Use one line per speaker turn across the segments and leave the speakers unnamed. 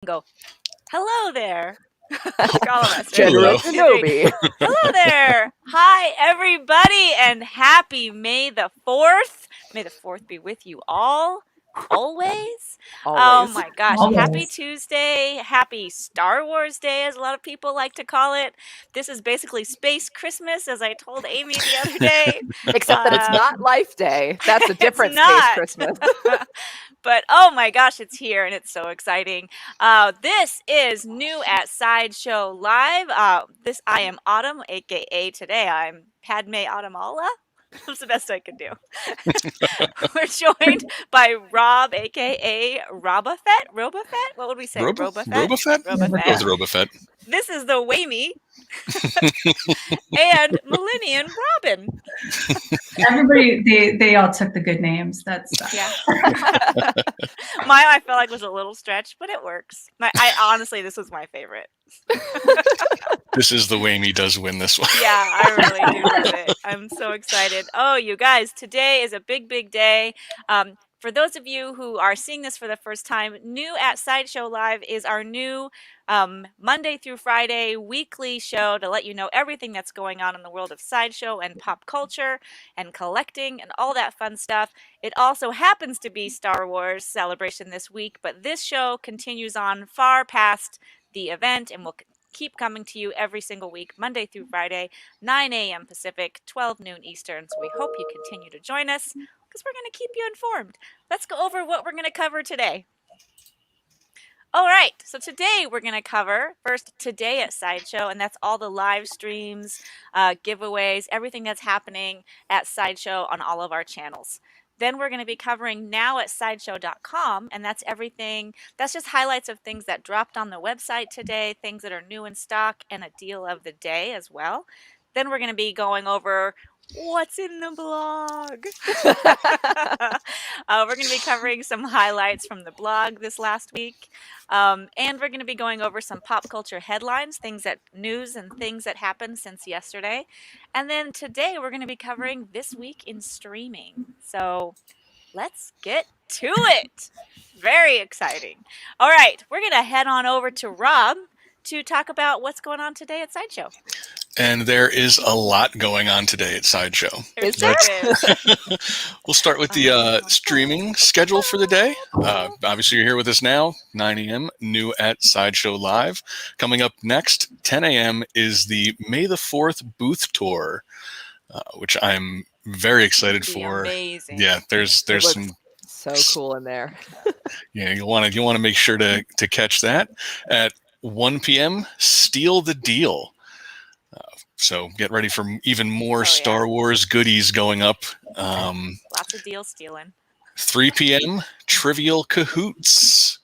Go, hello there. Like all of us. Right?
General
Hello.
Kenobi.
Hello there. Hi, everybody, and happy May the 4th. May the 4th be with you all. Always. Oh
Always.
my gosh. Happy Tuesday. Happy Star Wars Day, as a lot of people like to call it. This is basically Space Christmas, as I told Amy the other day.
Except that it's not Life Day. That's a different Space
not.
Christmas.
But oh my gosh, it's here and it's so exciting. This is new at Sideshow Live. I am Autumn, aka today I'm Padme Autumnala. That's the best I can do. We're joined by Rob, aka Robafett. Robafett? What would we say? Robafett?
Robafett? Go with Robafett.
This is the Wamey. And Millennium Robin.
Everybody, they all took the good names. That's
yeah. Mine, I felt like was a little stretch, but it works. I honestly, this was my favorite.
This is the Wamey does win this one.
Yeah, I really do love it. I'm so excited. Oh, you guys, today is a big, big day. For those of you who are seeing this for the first time, new at Sideshow Live is our new Monday through Friday weekly show to let you know everything that's going on in the world of Sideshow and pop culture and collecting and all that fun stuff. It also happens to be Star Wars Celebration this week, but this show continues on far past the event and will keep coming to you every single week, Monday through Friday, 9 a.m. Pacific, 12 noon Eastern. So we hope you continue to join us because we're going to keep you informed. Let's go over what we're going to cover today. All right, so today we're going to cover first today at Sideshow, and that's all the live streams, giveaways, everything that's happening at Sideshow on all of our channels. Then we're going to be covering now at sideshow.com, and that's everything. That's just highlights of things that dropped on the website today, things that are new in stock, and a deal of the day as well. Then we're going to be going over what's in the blog. We're going to be covering some highlights from the blog this last week. And we're going to be going over some pop culture headlines, news and things that happened since yesterday. And then today we're going to be covering this week in streaming. So let's get to it. Very exciting. All right, we're going to head on over to Rob to talk about what's going on today at Sideshow.
And there is a lot going on today at Sideshow.
Is there?
We'll start with the streaming schedule for the day. Obviously, you're here with us now, 9 a.m., new at Sideshow Live. Coming up next, 10 a.m., is the May the 4th booth tour, which I'm very excited for.
Amazing.
Yeah, there's some
so cool in there.
Yeah, you want to make sure to catch that. At 1 p.m., Steal the Deal. So get ready for even more Star Wars goodies going up.
Lots of deal stealing.
3 p.m., Trivial Cahoots.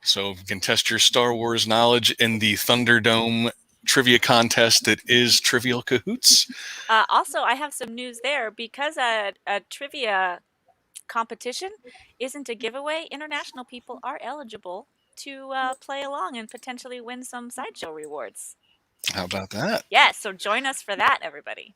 So you can test your Star Wars knowledge in the Thunderdome trivia contest that is Trivial Cahoots.
Also, I have some news there. Because a trivia competition isn't a giveaway, international people are eligible to play along and potentially win some Sideshow rewards.
How about that?
Yes, so join us for that, everybody.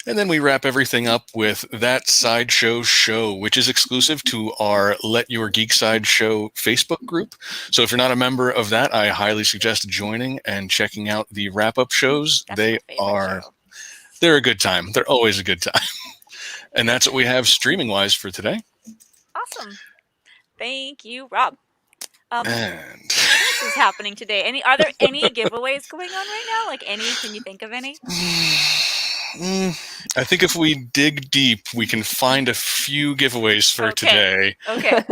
And then we wrap everything up with That Sideshow Show, which is exclusive to our Let Your Geek Side Show Facebook group. So if you're not a member of that, I highly suggest joining and checking out the wrap-up shows. They're a good time. They're always a good time. And that's what we have streaming-wise for today.
Awesome. Thank you, Rob.
And
what is happening today? Are there any giveaways going on right now? Like any? Can you think of any?
I think if we dig deep, we can find a few giveaways for today.
Okay.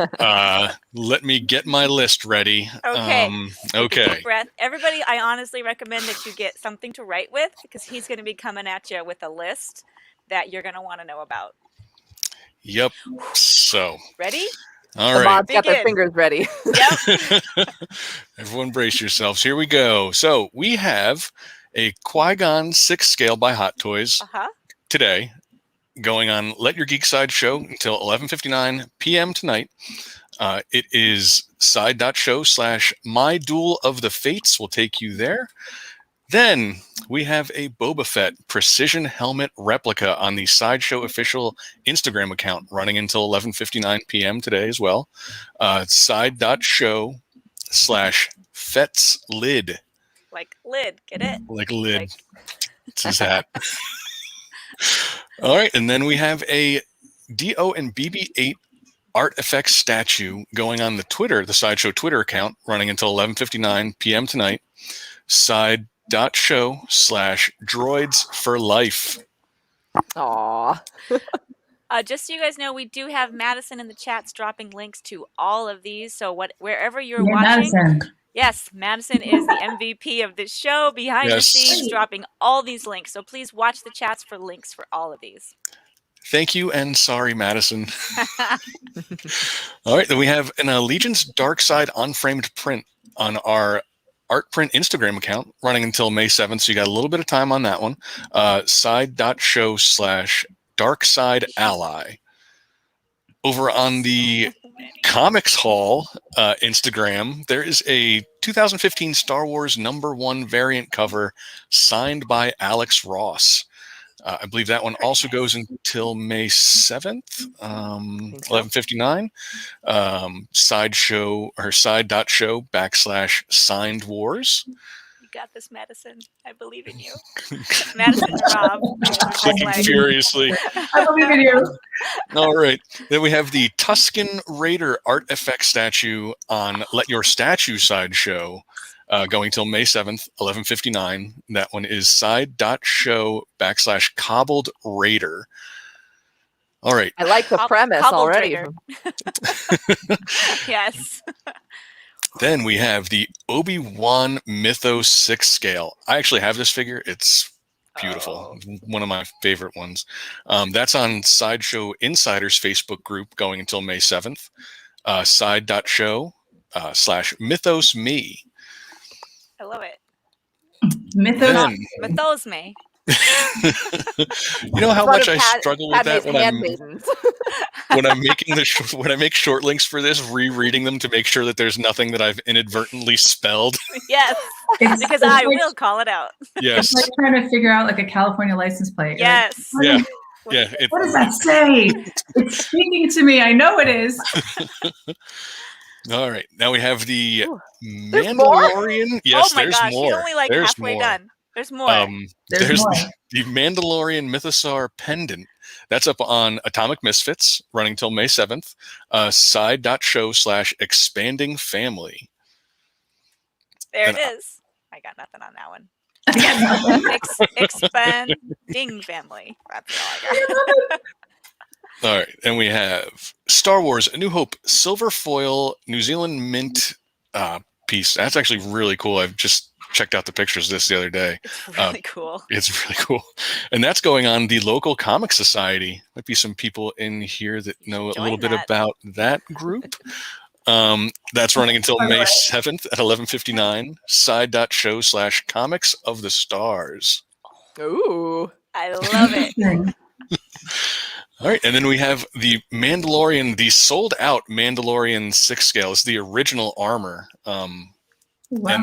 Let me get my list ready.
Okay.
Okay.
Deep breath. Everybody, I honestly recommend that you get something to write with because he's going to be coming at you with a list that you're going to want to know about.
Yep. So.
Ready?
All right.
Bob's got their fingers ready.
Yep.
Everyone brace yourselves. Here we go. So we have a Qui-Gon 6 scale by Hot Toys today going on Let Your Geek Side Show until 11:59 p.m. tonight. It is side.show/My Duel of the Fates will take you there. Then we have a Boba Fett precision helmet replica on the Sideshow official Instagram account running until 11:59 p.m. today as well. Side.show /FetsLid.
Like lid, get it?
Like lid.
Like...
It's his hat. All right, and then we have a DO and BB-8 art effects statue going on the Sideshow Twitter account, running until 11:59 p.m. tonight. Side.show/droids for life.
Aw.
Just so you guys know, we do have Madison in the chats dropping links to all of these. So wherever you're
Yeah,
watching,
Madison.
yes, Madison is the MVP of this show, behind the scenes, dropping all these links. So please watch the chats for links for all of these.
Thank you, and sorry, Madison. All right, then we have an Allegiance Dark Side unframed print on our art print Instagram account, running until May 7th, so you got a little bit of time on that one. Side.show/darksideally. Over on the Comics Hall Instagram, there is a 2015 Star Wars #1 variant cover signed by Alex Ross. I believe that one also goes until May 7th, 11:59. Sideshow or side.show/signed wars.
You got this, Madison. I believe in you. Madison and Rob.
Clicking furiously.
I believe in you.
All right. Then we have the Tusken Raider art effect statue on Let Your Statue Sideshow. Going till May 7th, 11:59. That one is side.show/cobbled raider. All right.
I like the premise already.
Yes.
Then we have the Obi-Wan Mythos 6 scale. I actually have this figure. It's beautiful. One of my favorite ones. That's on Sideshow Insiders Facebook group going until May 7th. Side.show/mythos me.
I love it.
Mythos
me.
You know how much I struggle with that when I make short links for this, rereading them to make sure that there's nothing that I've inadvertently spelled.
Yes, because I will call it out.
Yes,
it's like trying to figure out like a California license plate.
Yes.
Like, what does that say? It's speaking to me. I know it is.
All right, now we have the Mandalorian. Yes,
oh my
there's
gosh,
more.
You're only like
there's
halfway
more.
done. There's more.
There's more. The Mandalorian Mythosaur pendant. That's up on Atomic Misfits, running till May 7th. Side.show/expanding family.
There it is. I got nothing on that one. Expanding family. That's all I got.
All right, and we have Star Wars: A New Hope silver foil New Zealand mint piece. That's actually really cool. I've just checked out the pictures of this the other day.
It's really cool.
It's really cool, and that's going on the local comic society. Might be some people in here that know a little bit about that group. That's running until May 7th at 11:59. Side.show/comics of the stars.
Ooh,
I love it.
All right, and then we have the Mandalorian, the sold-out Mandalorian 6 scale. It's the original armor, and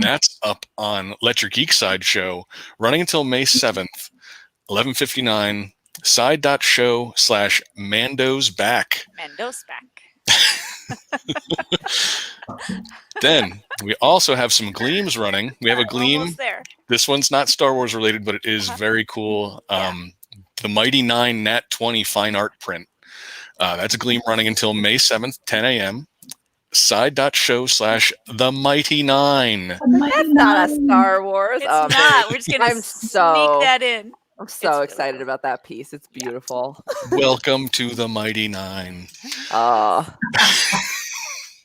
that's up on Let Your Geek Side show, running until May 7th, 11:59. Side.show/Mando's back.
Mando's back.
Then we also have some gleams running. We have a gleam. This one's not Star Wars related, but it is very cool. The Mighty 9 Nat 20 fine art print. That's a gleam running until May 7th, 10 a.m. Side.show/The Mighty 9.
That's not a Star Wars.
It's not. We're just going to sneak that in.
I'm so excited about that piece. It's beautiful.
Welcome to the Mighty 9.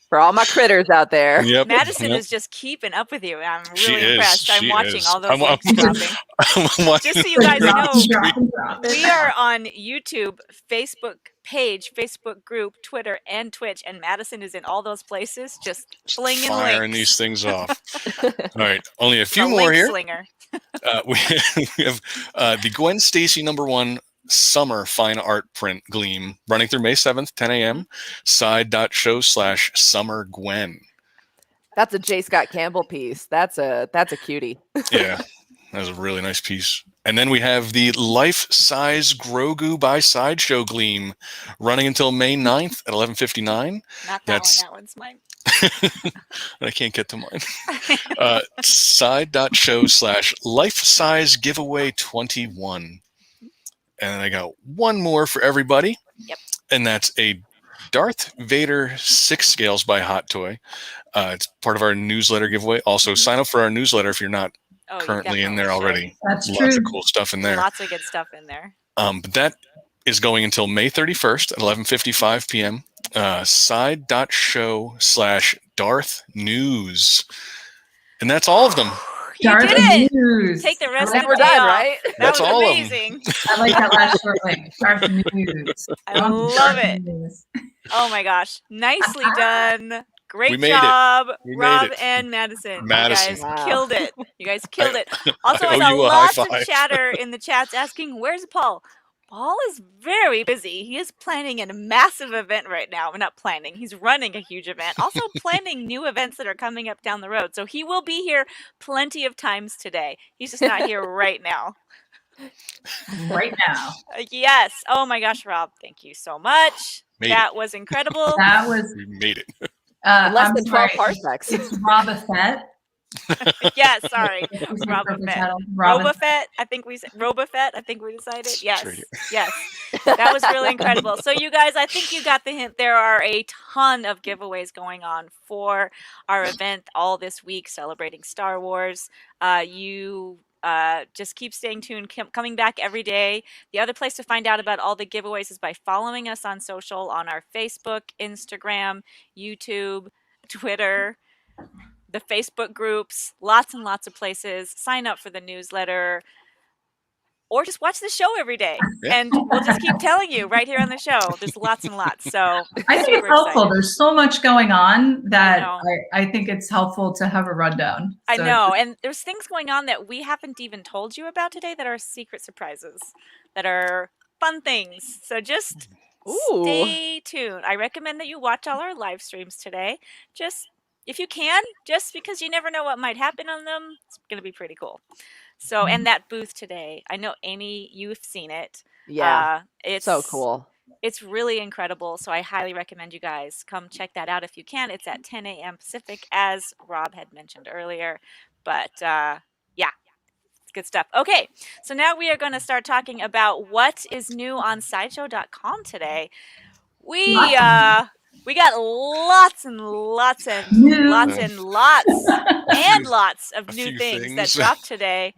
For all my critters out there.
Yep,
Madison is just keeping up with you. I'm really impressed. I'm watching all those dropping. Just so you guys know, we are on YouTube, Facebook page, Facebook group, Twitter, and Twitch, and Madison is in all those places, just flinging
firing
links.
these things off. All right, only a few more here.
Slinger.
We have the Gwen Stacy #1 summer fine art print gleam running through May 7th, 10 a.m. Side.show/Summer Gwen.
That's a J. Scott Campbell piece. That's a cutie.
Yeah, that's a really nice piece. And then we have the life-size Grogu by Sideshow gleam running until May 9th at 11:59.
Not that one. That one's mine.
I can't get to mine. Side.show/life-size giveaway 21. And I got one more for everybody.
Yep.
And that's a Darth Vader 6 scales by Hot Toy. It's part of our newsletter giveaway. Also, sign up for our newsletter if you're not currently in there already.
That's
Lots
true.
of cool stuff in there.
Lots of good stuff in there.
But that is going until May 31st at 11:55 p.m. Side.show/Darth News. And that's all of them.
You
Darth
did it.
News.
Take the rest
Now
of the
we're
day
done,
off.
right?
That
That's
was
all of 'em.
amazing.
I like that last short link. Darth News.
I love it. Oh my gosh. Nicely done. Great
We made
job,
it. We
Rob
made it.
and Madison.
Madison.
You guys
Wow.
killed it. You guys killed it. Also,
I
I
owe
saw
you a
lots
high
of
five.
chatter in the chats asking, where's Paul? Paul is very busy. He is planning a massive event right now. Well, not planning. He's running a huge event. Also planning new events that are coming up down the road. So he will be here plenty of times today. He's just not here right now.
Right now.
Yes. Oh my gosh, Rob. Thank you so much.
Made
That was incredible.
That was
We made it.
Less
I'm
than 12
sorry,
parsecs.
It's Boba Fett.
Yes, sorry.
That was the
Roba
perfect
Fett.
title. Robin.
Roba Fett, I think we said Roba Fett, I think we decided. Yes.
right here.
Yes. That was really incredible. So you guys, I think you got the hint. There are a ton of giveaways going on for our event all this week celebrating Star Wars. You just keep staying tuned, coming back every day. The other place to find out about all the giveaways is by following us on social, on our Facebook, Instagram, YouTube, Twitter, the Facebook groups, lots and lots of places. Sign up for the newsletter or just watch the show every day.
Yeah.
And we'll just keep telling you right here on the show. There's lots and lots. So
I think it's
super
helpful.
excited.
There's so much going on that
know.
I think it's helpful to have a rundown.
I
So-
know. And there's things going on that we haven't even told you about today that are secret surprises, that are fun things. So just
Ooh.
stay tuned. I recommend that you watch all our live streams today. Just if you can, just because you never know what might happen on them. It's going to be pretty cool. So, and that booth today, I know Amy, you've seen it.
Yeah.
It's
So cool.
It's really incredible. So I highly recommend you guys come check that out if you can. It's at 10 a.m. Pacific, as Rob had mentioned earlier. But yeah, it's good stuff. Okay, so now we are going to start talking about what is new on Sideshow.com today. We got lots and lots and lots and lots and lots of new things that dropped today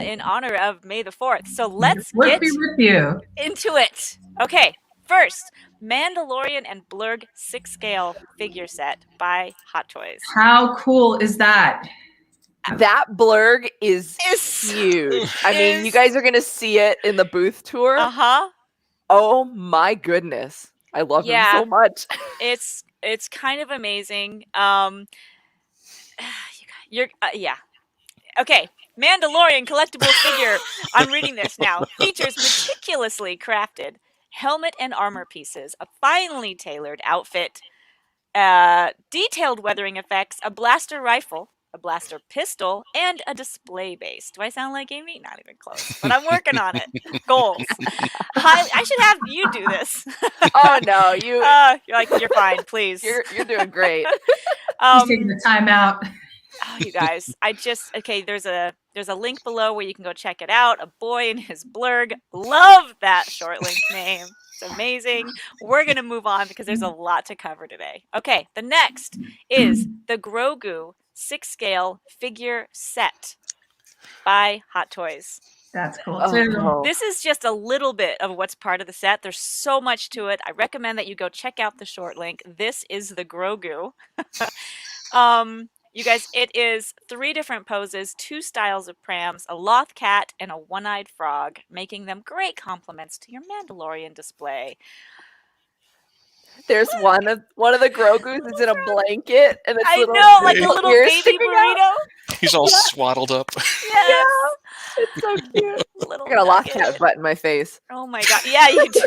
in honor of May the 4th. So let's get
be with you.
into it. Okay, first, Mandalorian and Blurg 6-scale figure set by Hot Toys.
How cool is that?
That blurg is huge. I mean, you guys are going to see it in the booth tour.
Uh-huh.
Oh my goodness. I love him so much.
It's kind of amazing. Yeah. Okay. Mandalorian collectible figure. I'm reading this now. Features meticulously crafted helmet and armor pieces, a finely tailored outfit, detailed weathering effects, a blaster rifle, a blaster pistol, and a display base. Do I sound like Amy? Not even close, but I'm working on it. Goals. I should have you do this.
Oh no,
you're fine, please.
You're doing great.
He's taking the time out.
Oh, you guys, there's a link below where you can go check it out. A Boy and His Blurg. Love that short link name. It's amazing. We're going to move on because there's a lot to cover today. Okay, the next is the Grogu 6-scale figure set by Hot Toys.
That's cool too.
This is just a little bit of what's part of the set. There's so much to it. I recommend that you go check out the short link. This is the Grogu. You guys, it is 3 different poses, 2 styles of prams, a loth cat, and a one-eyed frog, making them great complements to your Mandalorian display.
There's one of the Grogus is in a blanket, and it's
like a little baby burrito.
He's all swaddled up.
Yes.
It's so cute.
Little
I got a loth
nugget.
cat butt in my face.
Oh my god! Yeah, you do.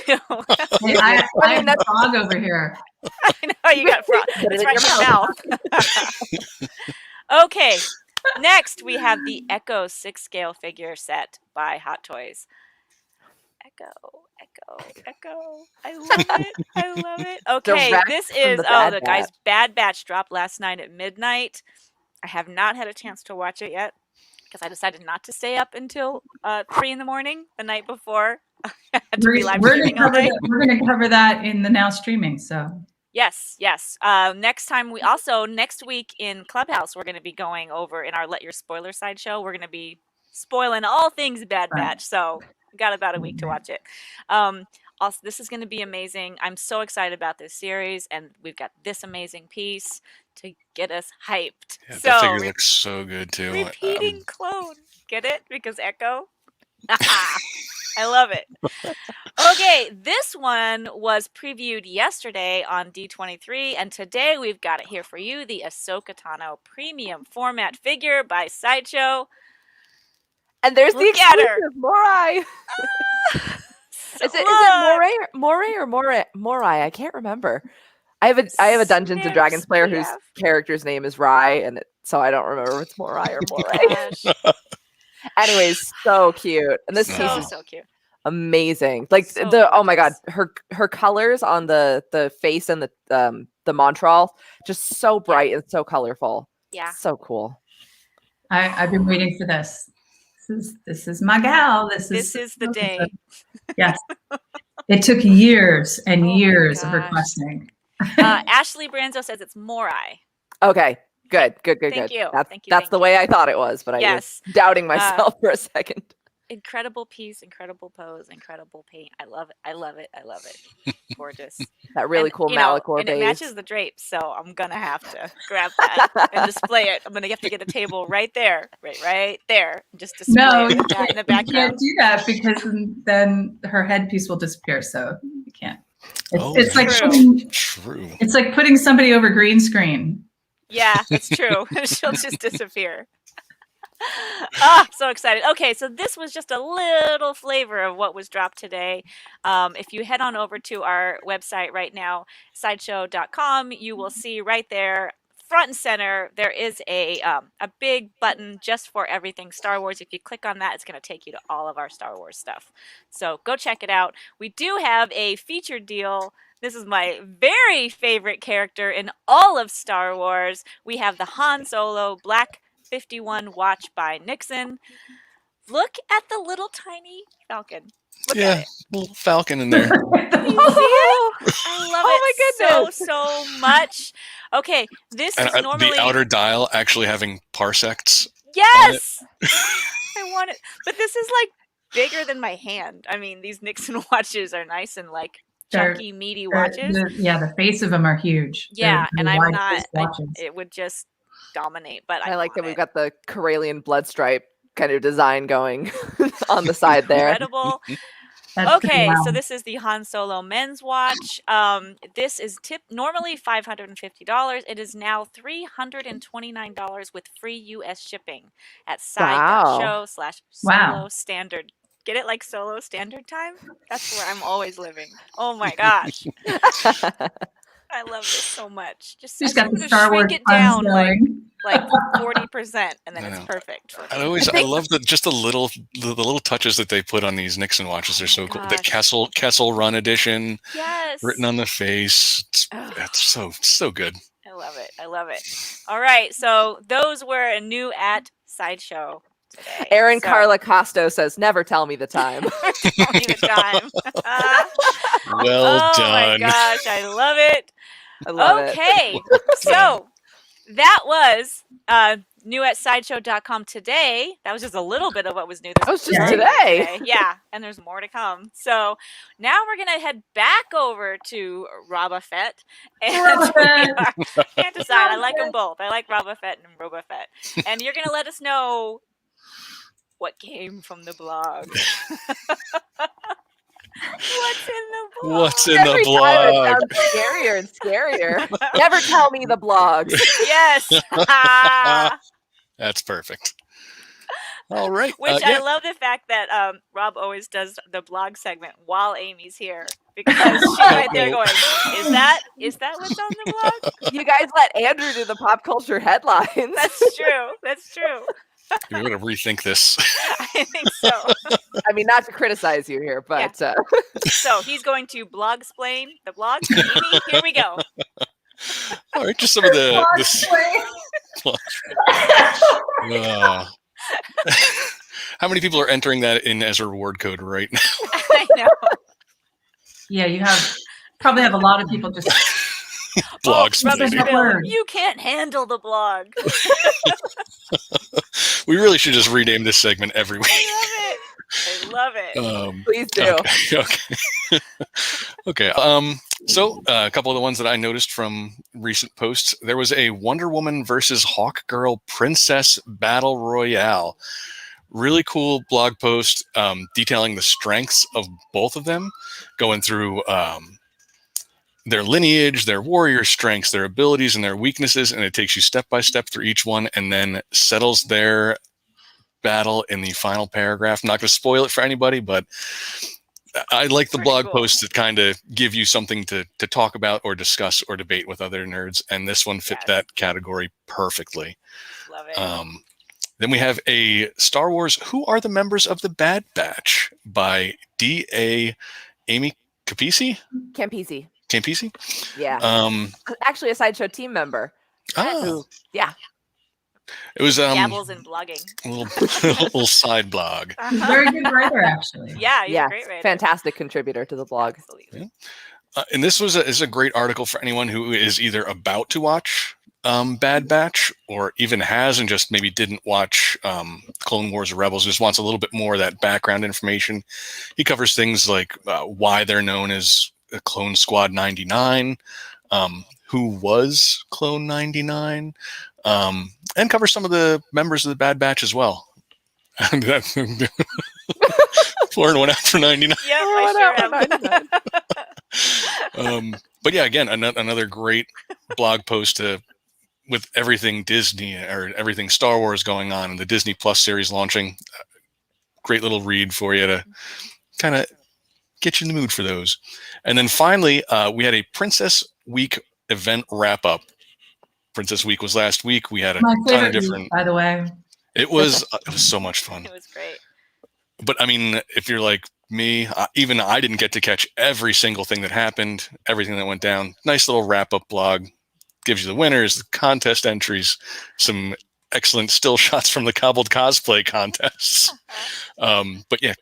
Hey, I have a frog over here.
I know you got frog. It's right in your mouth. Okay. Next, we have the Echo 6-scale figure set by Hot Toys. Echo. Echo. I love it. I love it. Okay,
Direct
this
from
is
the Bad
the guys. Bad Batch dropped last night at midnight. I have not had a chance to watch it yet because I decided not to stay up until 3 in the morning the night before. I had to be live streaming all day.
We're going to cover that in the now streaming. So
Yes. Next week in Clubhouse, we're going to be going over in our Let Your Spoiler Sideshow. We're going to be spoiling all things Bad Batch. So we got about a week to watch it. Also, this is going to be amazing. I'm so excited about this series, and we've got this amazing piece to get us hyped.
Yeah,
so
that figure looks so good too.
repeating clone. Get it? Because Echo. I love it. Okay, this one was previewed yesterday on D23, and today we've got it here for you, the Ahsoka Tano premium format figure by Sideshow.
And there's
Look
the
at her.
exclusive Morai. Is it Morai or Morai? I can't remember. I have a Dungeons and Dragons player whose character's name is Rai, and so I don't remember if it's Morai or Morai. Anyways, so cute, and this piece is
so cute.
Amazing. Like oh my god, her colors on the face and the Montreal just so bright and so colorful.
Yeah,
so cool.
I've been waiting for this. This is my gal. This
is the day.
Yes, it took years and years of requesting.
Ashley Branzo says it's Morai.
Okay, good.
Thank you.
That's the way I thought it was, but I was doubting myself for a second.
Incredible piece, incredible pose, incredible paint. I love it. Gorgeous.
That really cool Malachor
and it matches the drapes, so I'm gonna have to grab that and display it. I'm gonna have to get a table right there, right there, just display it in the background.
You can't do that because then her headpiece will disappear. So you can't. It's like
true.
It's like putting somebody over green screen.
Yeah, that's true. She'll just disappear. So excited. Okay, so this was just a little flavor of what was dropped today. If you head on over to our website right now, sideshow.com, you will see right there, front and center, there is a big button just for everything Star Wars. If you click on that, it's going to take you to all of our Star Wars stuff. So go check it out. We do have a featured deal. This is my very favorite character in all of Star Wars. We have the Han Solo Black 51 watch by Nixon. Look at the little tiny Falcon. Look at it.
Little Falcon in there.
You see it? I love it so much. Okay, this is normally
the outer dial actually having parsecs.
Yes, I want it, but this is like bigger than my hand. I mean, these Nixon watches are nice and like chunky, meaty watches.
The face of them are huge.
Yeah, and I'm not. It would just dominate, but
I like that we've got the Corellian blood stripe kind of design going on the side there.
Incredible. Okay, so this is the Han Solo men's watch. This is normally $550. It is now $329 with free US shipping at side.show/solo standard. Get it like solo standard time? That's where I'm always living. Oh my gosh. I love this so much. Just
got the Star Wars
it down like 40%, and then it's perfect.
I love the little touches that they put on these Nixon watches. They're so cool. The Kessel Run edition, written on the face. It's so good.
I love it. All right, so those were new at Sideshow today.
Aaron Carla Costo says, "Never tell me the time."
Tell me the time.
Well done.
Oh my gosh, I love it.
I love it.
Okay, so that was new at sideshow.com today. That was just a little bit of what was new.
That was just today.
Yeah, and there's more to come. So now we're going to head back over to Boba Fett. And can't decide. I like them both. I like Boba Fett and Boba Fett. And you're going to let us know what came from the blog.
What's in the blog?
It sounds scarier and scarier. Never tell me the blogs.
Yes.
That's perfect. All right.
Which I love the fact that Rob always does the blog segment while Amy's here, because she's right there going, is that what's on the blog?
You guys let Andrew do the pop culture headlines.
That's true.
You're going to rethink this.
I think so.
I mean, not to criticize you here, but
so he's going to blog-splain the blog. Amy, here we go.
All right, just some of the how many people are entering that in as a reward code right now?
I know.
Yeah, you probably have a lot of people just
blog
you can't handle the blog.
We really should just rename this segment every week.
I love it.
Please do.
Okay. So a couple of the ones that I noticed from recent posts, there was a Wonder Woman versus Hawkgirl Princess Battle Royale. Really cool blog post detailing the strengths of both of them, going through their lineage, their warrior strengths, their abilities, and their weaknesses, and it takes you step by step through each one and then settles their battle in the final paragraph. I'm not going to spoil it for anybody, but I like the blog posts that kind of give you something to talk about or discuss or debate with other nerds, and this one fit that category perfectly.
Love it.
Then we have a Star Wars Who Are the Members of the Bad Batch by D.A. Amy Campisi? Campisi?
Yeah. Actually a Sideshow team member. Yeah.
It was
dabbles in blogging.
A little side blog.
Very good writer, actually.
Yeah, he's a great writer.
Fantastic contributor to the blog.
Yeah. And this is a great article for anyone who is either about to watch Bad Batch or even has and just maybe didn't watch Clone Wars or Rebels, just wants a little bit more of that background information. He covers things like why they're known as Clone Squad 99, who was Clone 99, and covers some of the members of the Bad Batch as well. Pouring one out for 99.
Yeah, I sure am.
But yeah, again, another great blog post with everything Disney or everything Star Wars going on and the Disney Plus series launching. Great little read for you to kind of get you in the mood for those. And then finally, we had a Princess Week event wrap up. Princess Week was last week. We had a ton of different.
Week, by the way,
it was so much fun.
It was great.
But I mean, if you're like me, even I didn't get to catch every single thing that happened, everything that went down. Nice little wrap up blog. Gives you the winners, the contest entries, some excellent still shots from the cobbled cosplay contests. But yeah,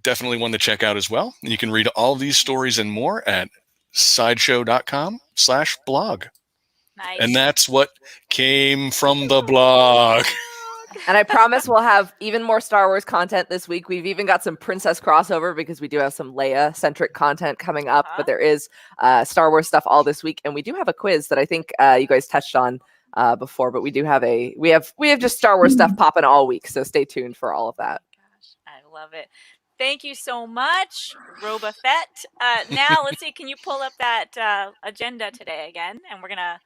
definitely one to check out as well. And you can read all of these stories and more at sideshow.com/blog.
Nice.
And that's what came from the blog.
And I promise we'll have even more Star Wars content this week. We've even got some Princess crossover because we do have some Leia-centric content coming up. But there is Star Wars stuff all this week, and we do have a quiz that I think you guys touched on before. But we do have we have just Star Wars stuff popping all week, so stay tuned for all of that.
Gosh, I love it. Thank you so much, Roba Fett. Now let's see. Can you pull up that agenda today again? And we're gonna.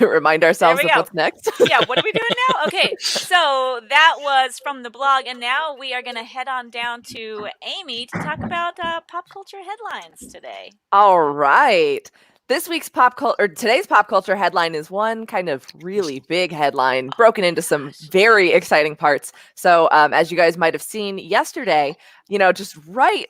Remind ourselves of what's next.
Yeah, what are we doing now? Okay, so that was from the blog, and now we are going to head on down to Amy to talk about pop culture headlines today.
All right. Today's pop culture headline is one kind of really big headline broken into some very exciting parts. So as you guys might have seen yesterday, just right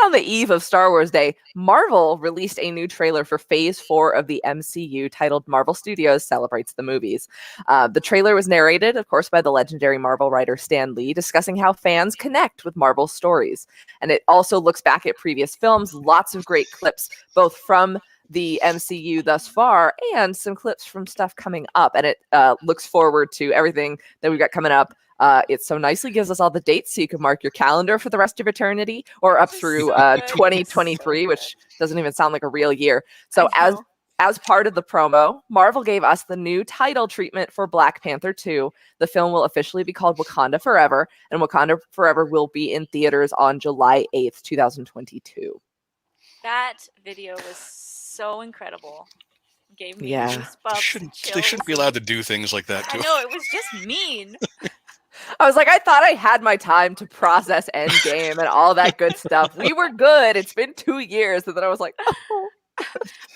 on the eve of Star Wars Day, Marvel released a new trailer for Phase 4 of the MCU titled Marvel Studios Celebrates the Movies. The trailer was narrated, of course, by the legendary Marvel writer Stan Lee, discussing how fans connect with Marvel's stories. And it also looks back at previous films, lots of great clips, both from the MCU thus far and some clips from stuff coming up. And it looks forward to everything that we've got coming up. It so nicely gives us all the dates so you can mark your calendar for the rest of eternity or up through 2023, which doesn't even sound like a real year. So as part of the promo, Marvel gave us the new title treatment for Black Panther 2. The film will officially be called Wakanda Forever, and Wakanda Forever will be in theaters on July 8th, 2022.
That video was so incredible. Gave me goosebumps.
They shouldn't be allowed to do things like that too.
I know, it was just mean.
I was like, I thought I had my time to process Endgame and all that good stuff. We were good. It's been 2 years. And then I was like, oh.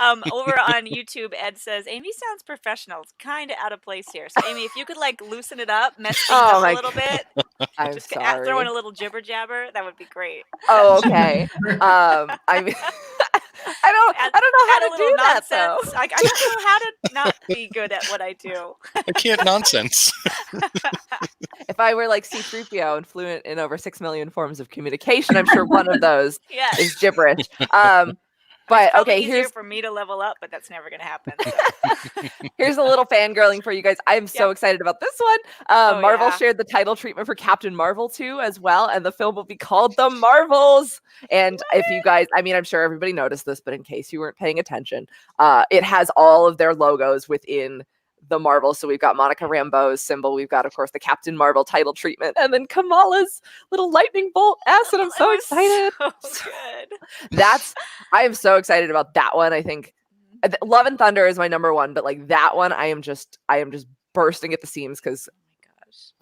Over on YouTube, Ed says, Amy sounds professional. It's kind of out of place here. So, Amy, if you could like loosen it up, mess things up a little bit,
I'm
just
sorry.
throw in a little jibber jabber, that would be great.
Oh, okay. I mean, I don't know how to do that though.
I don't know how to not be good at what I do.
I can't nonsense.
If I were like C-3PO and fluent in over 6 million forms of communication, I'm sure one of those is gibberish. But okay,
easier for me to level up, but that's never going to happen.
Here's a little fangirling for you guys. I'm so excited about this one. Marvel shared the title treatment for Captain Marvel 2 as well, and the film will be called The Marvels. And if you guys, I mean, I'm sure everybody noticed this, but in case you weren't paying attention, it has all of their logos within the Marvel. So we've got Monica Rambeau's symbol. We've got, of course, the Captain Marvel title treatment, and then Kamala's little lightning bolt acid. I'm so excited.
So good.
I am so excited about that one. I think Love and Thunder is my number one, but like that one, I am just bursting at the seams because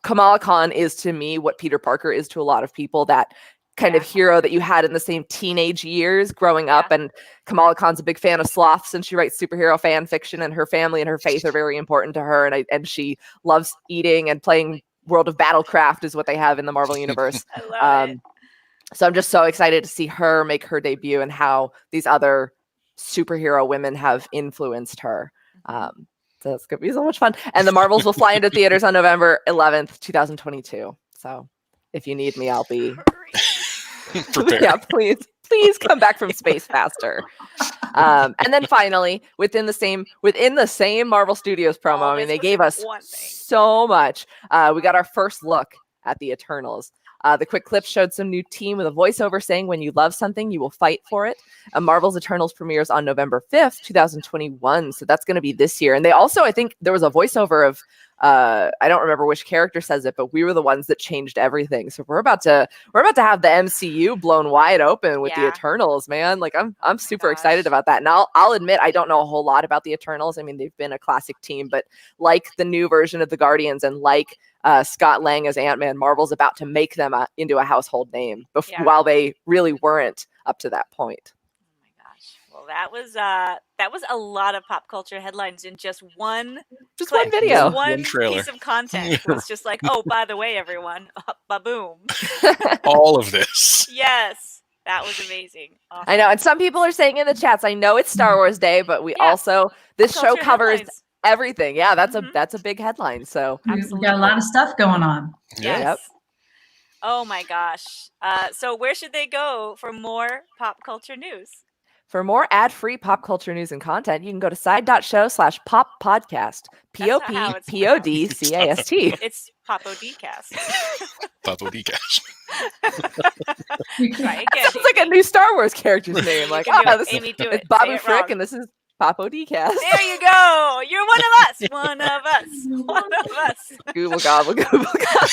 Kamala Khan is to me what Peter Parker is to a lot of people, that kind of hero that you had in the same teenage years growing up. And Kamala Khan's a big fan of sloths, and she writes superhero fan fiction, and her family and her faith are very important to her. And she loves eating and playing World of Battlecraft is what they have in the Marvel universe.
I love it.
So I'm just so excited to see her make her debut and how these other superhero women have influenced her. So it's going to be so much fun. And the Marvels will fly into theaters on November 11th, 2022. So if you need me, I'll be yeah, please come back from space faster. And then finally, within the same Marvel Studios promo, I mean, they gave us so much. We got our first look at the Eternals. The quick clip showed some new team with a voiceover saying, "When you love something, you will fight for it." Marvel's Eternals premieres on November 5th, 2021. So that's going to be this year. And they also, I think there was a voiceover of, I don't remember which character says it, but we were the ones that changed everything. So we're about to have the MCU blown wide open with the Eternals, man. Like I'm super excited about that. And I'll admit, I don't know a whole lot about the Eternals. I mean, they've been a classic team, but like the new version of the Guardians and like Scott Lang as Ant-Man, Marvel's about to make them into a household name while they really weren't up to that point.
Oh my gosh. Well, that was a lot of pop culture headlines in just one
video.
One
trailer.
Piece of content was just like, oh, by the way, everyone, ba-boom.
All of this.
Yes. That was amazing. Awesome.
I know. And some people are saying in the chats, I know it's Star Wars Day, but we also, this show covers everything. Yeah, that's a big headline. So
we've got a lot of stuff going on.
Yes. Yep. Oh my gosh. So where should they go for more pop culture news?
For more ad-free pop culture news and content, you can go to side.show/poppodcast. POPPODCAST.
It's Popodcast.
Popodcast.
Try again.
Sounds like a new Star Wars character's name. Like, this
Amy, do
it's Bobby Frick, and this is Popodcast.
There you go. You're one of us. One of us. One of us.
Google gobble, Google gobble.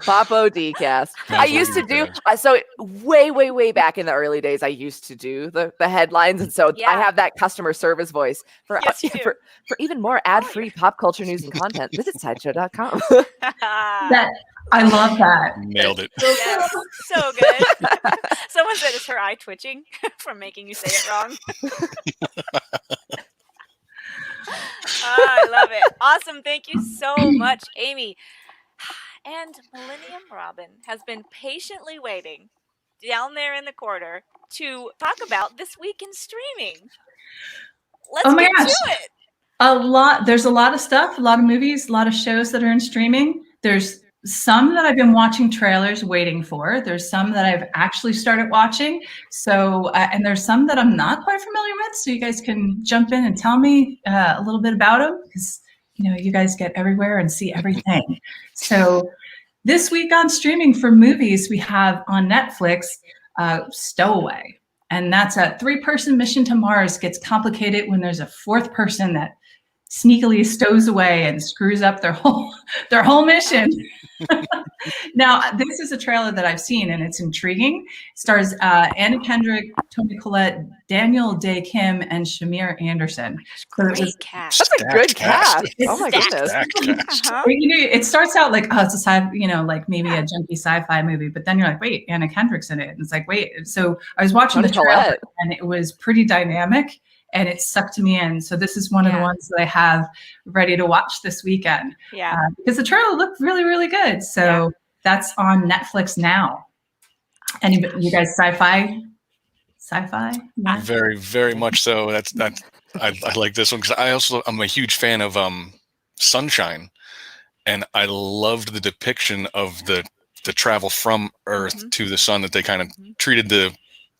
Popodcast. I used to do so way back in the early days. I used to do the headlines, and so I have that customer service voice for even more ad-free pop culture news and content. Visit sideshow.com.
I love that.
Nailed it.
Yes, so good. Someone said, "Is her eye twitching from making you say it wrong?" I love it. Awesome. Thank you so much, Amy. And Millennium Robin has been patiently waiting down there in the corner to talk about this week in streaming. Let's get to it.
There's a lot of stuff, a lot of movies, a lot of shows that are in streaming. There's some that I've been watching trailers waiting for. There's some that I've actually started watching. So, and there's some that I'm not quite familiar with. So you guys can jump in and tell me a little bit about them, because you guys get everywhere and see everything. So this week on streaming for movies, we have on Netflix, Stowaway. And that's a 3-person mission to Mars gets complicated when there's a 4th person that sneakily stows away and screws up their whole mission. Now, this is a trailer that I've seen, and it's intriguing. It stars Anna Kendrick, Toni Collette, Daniel Day Kim, and Shamir Anderson.
Great cast.
That's a good cast. Oh my goodness.
It starts out like, oh, it's a like maybe a junky sci-fi movie, but then you're like, wait, Anna Kendrick's in it. And it's like, wait. So I was watching the trailer, and it was pretty dynamic, and it sucked me in. So this is one of the ones that I have ready to watch this weekend.
Yeah.
Because the trailer looked really, really good. So that's on Netflix now. You guys sci-fi? Yeah.
Very, very much so. I like this one because I'm a huge fan of Sunshine, and I loved the depiction of the travel from Earth to the sun, that they kind of treated the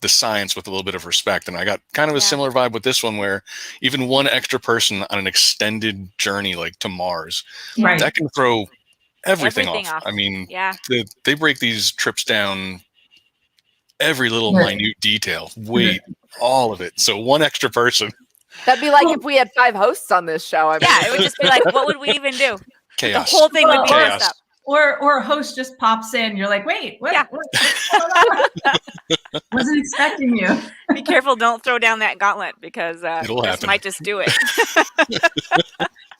science with a little bit of respect. And I got kind of a similar vibe with this one, where even one extra person on an extended journey like to Mars, that can throw everything off. I mean, they break these trips down, every little minute detail, weight, all of it. So one extra person.
That'd be like if we had 5 hosts on this show. I mean.
Yeah, it would just be like, what would we even do?
Chaos.
The whole thing would be messed up.
Or a host just pops in. You're like, wait, what?
Yeah.
What's going on? Wasn't expecting you.
Be careful. Don't throw down that gauntlet, because
it'll happen.
Might just do it.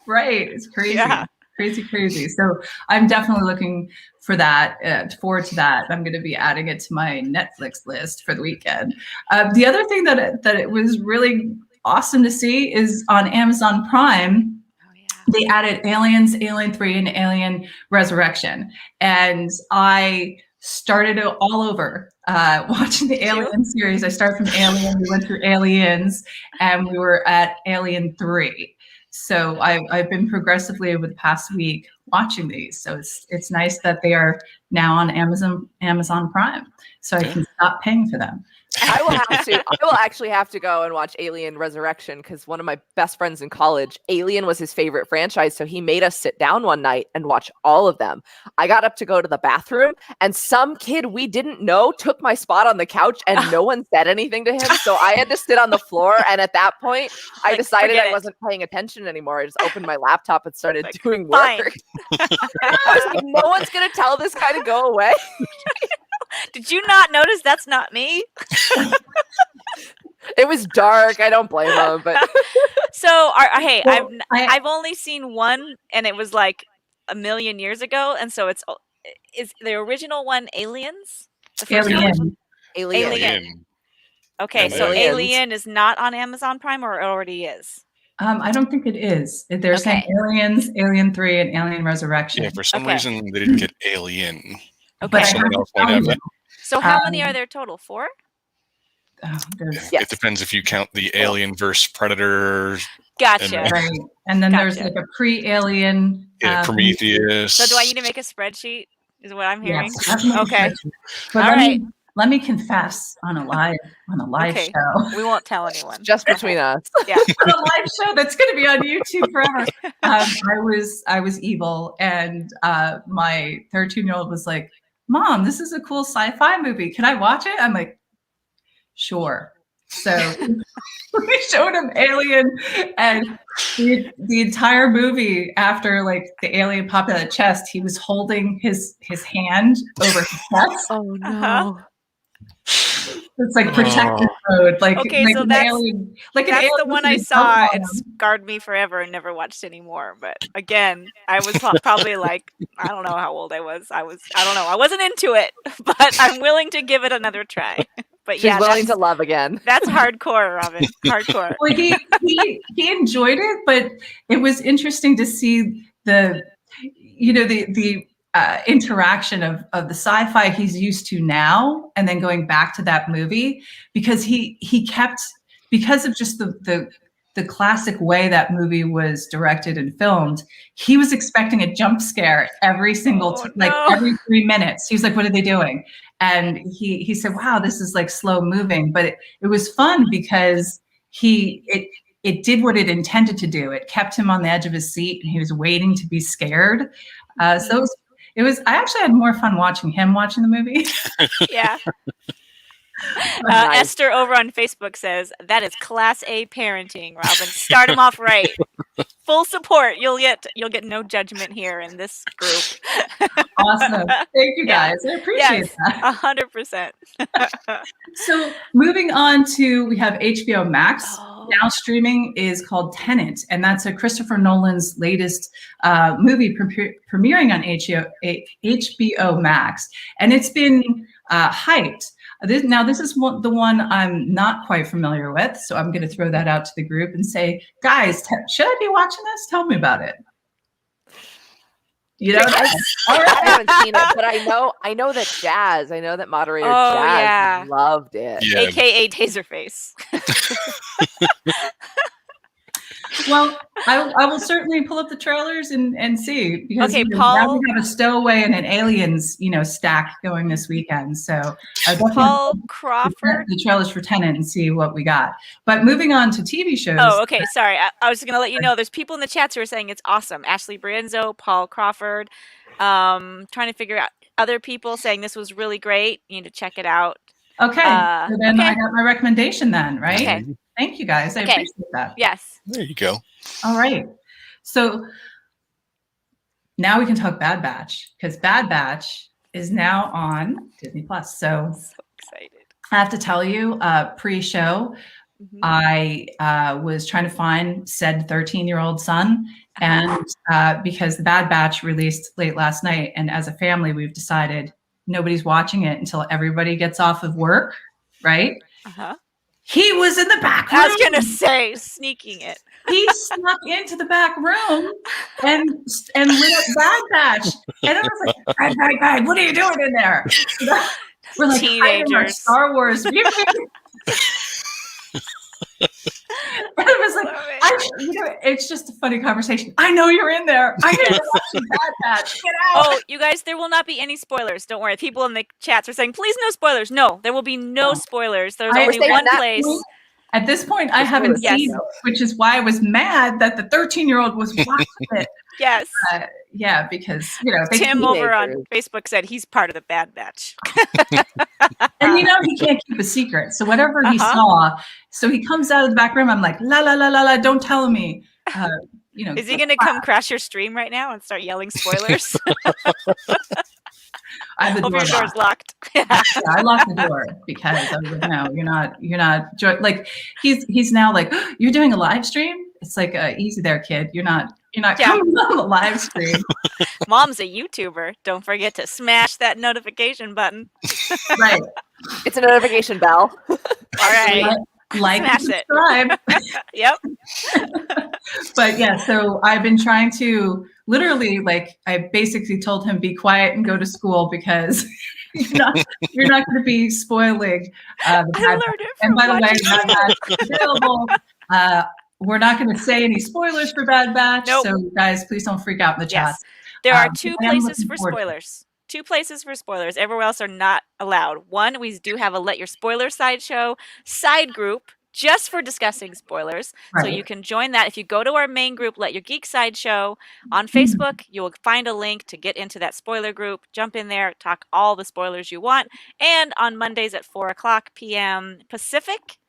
Right. It's crazy.
Yeah.
Crazy. So I'm definitely looking for that, forward to that. I'm going to be adding it to my Netflix list for the weekend. The other thing that it was really awesome to see is on Amazon Prime. They added Aliens, Alien 3, and Alien Resurrection. And I started it all over watching the Alien series. I started from Alien, we went through Aliens, and we were at Alien 3. So I've been progressively over the past week watching these. So it's nice that they are now on Amazon Prime, so I can stop paying for them.
I will actually have to go and watch Alien Resurrection, because one of my best friends in college, Alien was his favorite franchise. So he made us sit down one night and watch all of them. I got up to go to the bathroom, and some kid we didn't know took my spot on the couch, and no one said anything to him. So I had to sit on the floor. And at that point, I decided I wasn't paying attention anymore. I just opened my laptop and started doing work. I was like, no one's going to tell this guy to go away.
Did you not notice that's not me?
It was dark. I don't blame him. But
so, I've only seen one, and it was like a million years ago. And so is the original one Aliens? The first one? Alien. Okay, so Alien is not on Amazon Prime, or it already is?
I don't think it is. They're saying Aliens, Alien 3, and Alien Resurrection.
Yeah, for some reason they didn't get Alien.
Okay.
Someone else might have that.
So how many are there total? 4?
It depends if you count the Alien versus Predator.
Gotcha.
And then there's like a pre-Alien.
Prometheus.
So do I need to make a spreadsheet? Is what I'm hearing?
Yes,
okay.
But let me confess on a live show.
We won't tell anyone.
Just between us.
Yeah.
On a live show that's going to be on YouTube forever. I was evil, and my 13-year-old was like, "Mom, this is a cool sci-fi movie. Can I watch it?" I'm like, "Sure." So we showed him Alien, and the entire movie, after like the alien popped out of the chest, he was holding his hand over his chest.
Oh no.
It's like protective mode. Like,
so that's
alien,
that's the one I saw. It scarred me forever and never watched anymore. But again, I was probably like, I don't know how old I was. I don't know. I wasn't into it, but I'm willing to give it another try. But
she's willing to love again.
That's hardcore, Robin. Hardcore.
Well, he enjoyed it, but it was interesting to see the interaction of the sci-fi he's used to now, and then going back to that movie, because he kept, because of just the classic way that movie was directed and filmed, he was expecting a jump scare every single every 3 minutes. He was like, "What are they doing?" And he said, "Wow, this is like slow moving," but it was fun because it did what it intended to do. It kept him on the edge of his seat, and he was waiting to be scared. So it was. I actually had more fun watching him watching the movie.
Yeah.
Nice.
Esther over on Facebook says, that is class A parenting, Robin. Start them off right. Full support. You'll get no judgment here in this group.
Awesome. Thank you guys. I appreciate that.
100%.
So moving on to, we have HBO Max. Now streaming is called Tenet, and that's a Christopher Nolan's latest movie premiering on HBO Max, and it's been hyped. This is the one I'm not quite familiar with, so I'm going to throw that out to the group and say, guys, should I be watching this? Tell me about it. You know,
I haven't seen it, but I know that Jazz. I know that moderator Jazz loved it.
Yeah.
AKA Taserface.
Well, I will certainly pull up the trailers and see, because
Paul,
now we have a Stowaway and an Aliens, stack going this weekend. So
Paul Crawford,
the trailers for Tenet and see what we got. But moving on to TV shows.
Oh, okay. Sorry, I was going to let you know. There's people in the chats who are saying it's awesome. Ashley Brienzo, Paul Crawford. Trying to figure out other people saying this was really great. You need to check it out.
Okay, so then I got my recommendation then, right?
Okay.
Thank you guys. I appreciate that.
Yes.
There you go.
All right. So now we can talk Bad Batch, because Bad Batch is now on Disney Plus. So
excited.
I have to tell you, pre-show, I was trying to find said 13-year-old son, and because the Bad Batch released late last night, and as a family, we've decided nobody's watching it until everybody gets off of work, right? He was in the back room.
I was gonna say, sneaking it.
He snuck into the back room and lit up Bad Batch. And I was like, Bad, what are you doing in there? We're like,
teenagers.
Star Wars. And it was like, it's just a funny conversation. I know you're in there. I know you're watching Bad Batch. Get out.
Oh, you guys, there will not be any spoilers. Don't worry. People in the chats are saying, please no spoilers. No, there will be no spoilers. There's only one place.
At this point, I haven't seen it, which is why I was mad that the 13-year-old was watching it.
Yes.
Yeah, because,
Tim over on Facebook said he's part of the Bad Batch.
And he can't keep a secret. So whatever he saw, so he comes out of the back room. I'm like, la, la, la, la, la, don't tell me.
Is he going to come crash your stream right now and start yelling spoilers?
I have the
Hope
door
your door's locked.
I locked the door because I was like, no, you're not like, he's now like, you're doing a live stream? It's like, easy there, kid. You're not coming on the live stream.
Mom's a YouTuber. Don't forget to smash that notification button.
Right.
It's a notification bell.
All right.
Like and subscribe.
Yep.
But yeah, so I've been trying to literally, I basically told him, be quiet and go to school, because you're not going to be spoiling the Bad Batch. And by the way, Bad Batch is available. We're not going to say any spoilers for Bad Batch. Nope. So guys, please don't freak out in the chat.
Yes. There are two places for spoilers. Two places for spoilers. Everywhere else are not allowed. One, we do have a Let Your Spoiler Sideshow side group just for discussing spoilers. Right. So you can join that. If you go to our main group, Let Your Geek Sideshow on Facebook, you will find a link to get into that spoiler group. Jump in there, talk all the spoilers you want. And on Mondays at 4:00 p.m. Pacific,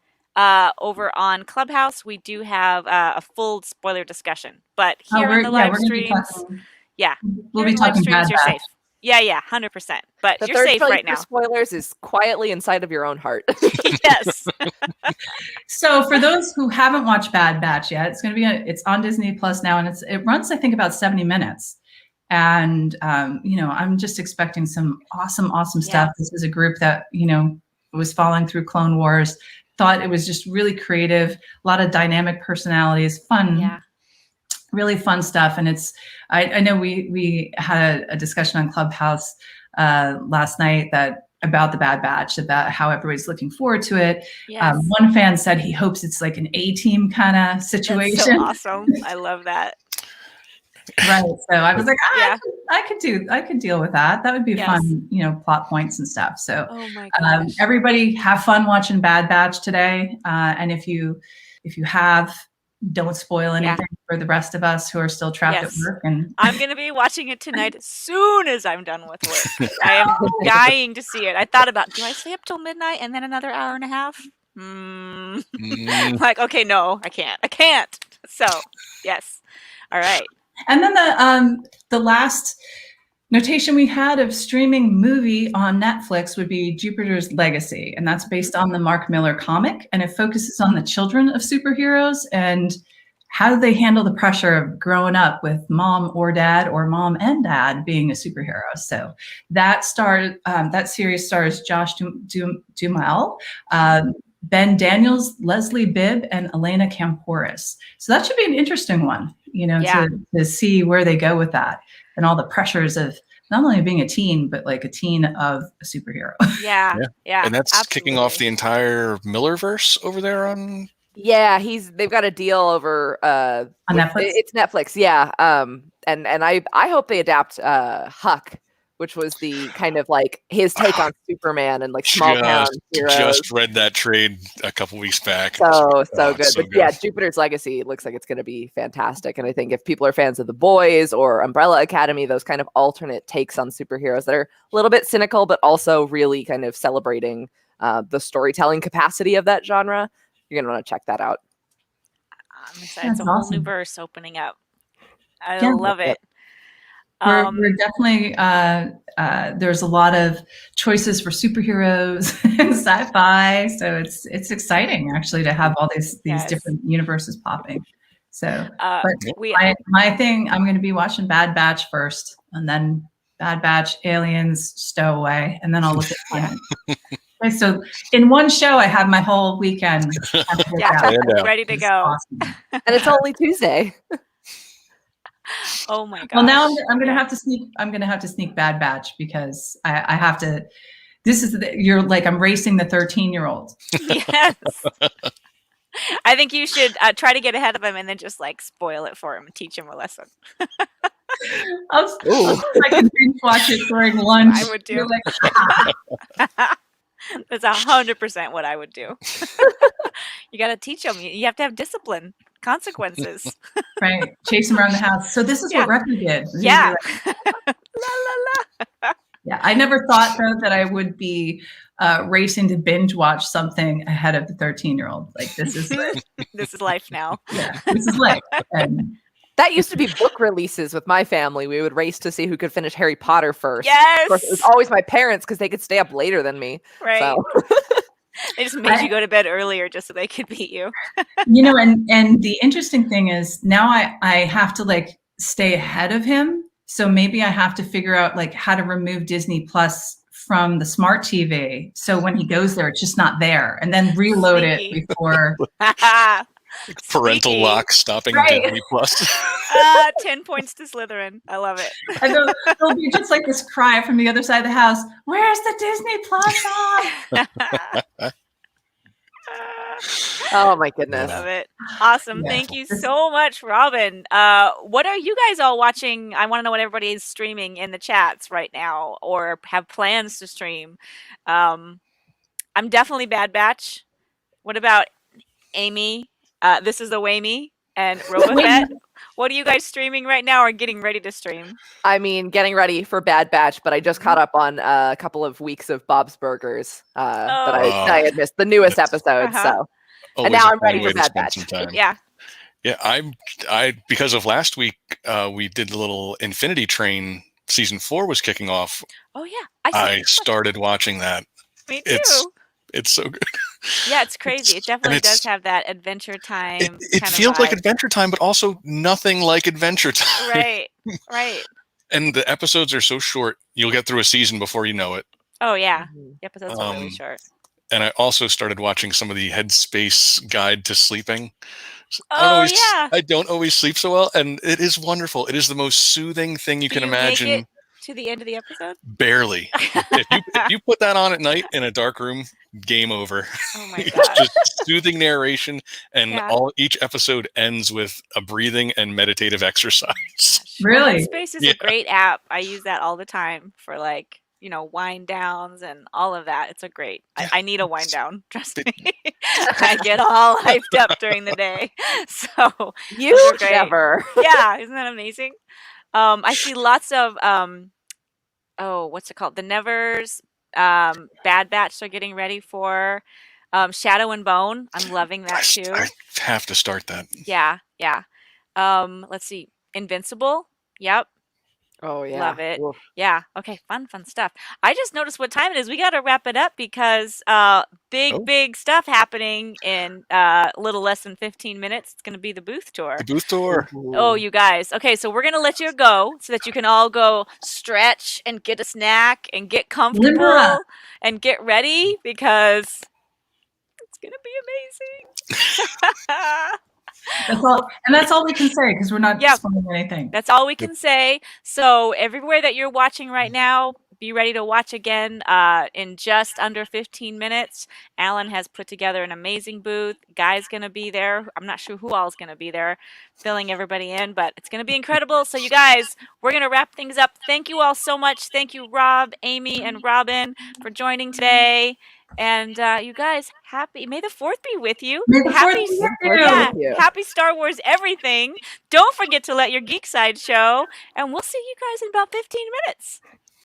over on Clubhouse, we do have a full spoiler discussion. But here in the live streams,
we'll be talking Bad
you're safe. Yeah, 100%. But
the
you're safe right now.
Spoilers is quietly inside of your own heart.
Yes.
So for those who haven't watched Bad Batch yet, it's on Disney Plus now, and it runs, I think, about 70 minutes. And I'm just expecting some awesome stuff. This is a group that was following through Clone Wars. Thought it was just really creative, a lot of dynamic personalities, fun. Yeah. Really fun stuff. And I know we had a discussion on Clubhouse last night about the Bad Batch, about how everybody's looking forward to it. Yes. One fan said he hopes it's like an A-team kind of situation.
That's so awesome. I love that.
Right. So I was like, I could deal with that. That would be fun, plot points and stuff. So everybody have fun watching Bad Batch today. And if you have don't spoil anything for the rest of us who are still trapped at work. And
I'm going to be watching it tonight as soon as I'm done with work. I am dying to see it. I thought about, do I stay up till midnight and then another hour and a half? Like, okay, no, I can't. So, yes. All right.
And then the last notation we had of streaming movie on Netflix would be Jupiter's Legacy, and that's based on the Mark Miller comic, and it focuses on the children of superheroes and how they handle the pressure of growing up with mom or dad or mom and dad being a superhero. So that series stars Josh Duhamel, Ben Daniels, Leslie Bibb, and Elena Kampouris. So that should be an interesting one, to see where they go with that and all the pressures of not only being a teen, but like a teen of a superhero.
Yeah.
And that's
absolutely.
kicking off the entire Millerverse over there on.
Yeah, they've got a deal over
on Netflix.
It's Netflix, yeah. And I hope they adapt Huck, which was the kind of like his take on Superman and like small town heroes.
Just read that trade a couple weeks back.
So good.
So
but yeah, Jupiter's Legacy looks like it's going to be fantastic. And I think if people are fans of The Boys or Umbrella Academy, those kind of alternate takes on superheroes that are a little bit cynical, but also really kind of celebrating the storytelling capacity of that genre, you're going to want to check that out.
I'm excited. It's a whole new verse opening up. I love it.
We're definitely there's a lot of choices for superheroes and sci-fi, so it's exciting actually to have all these different universes popping. So, my thing, I'm going to be watching Bad Batch first, and then Bad Batch, Aliens, Stowaway, and then I'll look at the end. Okay, so in one show, I have my whole weekend
ready to go,
awesome.
And it's only Tuesday.
Oh my god!
Well, now I'm gonna have to sneak. I'm gonna have to sneak Bad Batch because I have to. This is you're like I'm racing the 13-year-old.
Yes. I think you should try to get ahead of him and then just like spoil it for him and teach him a lesson.
I can binge watch it during lunch.
I would do.
Like,
That's 100% what I would do. You got to teach them. You have to have discipline, consequences.
Right. Chase them around the house. So this is what Reppy did.
Yeah.
Like, la, la, la. Yeah. I never thought though that I would be racing to binge watch something ahead of the 13-year-old. Like this is
this is life now.
Yeah. This is life. And
that used to be book releases with my family. We would race to see who could finish Harry Potter first.
Yes.
Of course, it was always my parents because they could stay up later than me.
Right.
So.
They just made you go to bed earlier just so they could beat you.
And the interesting thing is now I have to like stay ahead of him. So maybe I have to figure out like how to remove Disney Plus from the smart TV. So when he goes there, it's just not there, and then reload it before.
Parental lock stopping Disney Plus.
10 points to Slytherin. I love it.
And there'll be just like this cry from the other side of the house. Where's the Disney Plus on?
Oh my goodness.
Love it. Awesome.
Yeah.
Thank you so much, Robin. What are you guys all watching? I want to know what everybody is streaming in the chats right now or have plans to stream. I'm definitely Bad Batch. What about Amy? This is the Wamey and Robofet. What are you guys streaming right now or getting ready to stream? I
mean, getting ready for Bad Batch, but I just caught up on a couple of weeks of Bob's Burgers that I had missed the newest episode. So, and now I'm ready for Bad Batch.
Yeah.
Yeah, I because of last week, we did the little Infinity Train season 4 was kicking off.
Oh yeah,
I started watching that.
Me too.
It's so good.
Yeah, it's crazy. It definitely does have that Adventure Time.
It feels like Adventure Time, but also nothing like Adventure Time.
Right, right.
And the episodes are so short, you'll get through a season before you know it.
Oh, yeah. The episodes are really short.
And I also started watching some of the Headspace Guide to Sleeping. I don't always sleep so well, and it is wonderful. It is the most soothing thing you can imagine.
Make it to the end of the episode?
Barely. if you put that on at night in a dark room, game over.
Oh my god!
It's just soothing narration, and each episode ends with a breathing and meditative exercise.
Really?
Headspace is a great app. I use that all the time for like wind downs and all of that. It's a great.
Yeah.
I need a wind down. Trust me. I get all hyped up during the day. So
You
those are great.
never.
Yeah, isn't that amazing? I see lots of what's it called? The Nevers. Bad Batch are getting ready for. Shadow and Bone. I'm loving that too.
I have to start that.
Yeah. Let's see. Invincible. Yep.
Oh yeah.
Love it.
Oof.
Yeah. Okay. Fun stuff. I just noticed what time it is. We got to wrap it up because big stuff happening in a little less than 15 minutes. It's going to be the booth tour.
The booth tour.
Oh, you guys. Okay, so we're going to let you go so that you can all go stretch and get a snack and get comfortable and get ready because it's going to be amazing.
That's all we can say because we're not spoiling anything.
That's all we can say. So everywhere that you're watching right now, be ready to watch again in just under 15 minutes. Alan has put together an amazing booth. Guy's going to be there. I'm not sure who all is going to be there filling everybody in, but it's going to be incredible. So you guys, we're going to wrap things up. Thank you all so much. Thank you, Rob, Amy, and Robin for joining today. And you guys, may the 4th be with you. Happy Star Wars everything. Don't forget to let your geek side show. And we'll see you guys in about 15 minutes.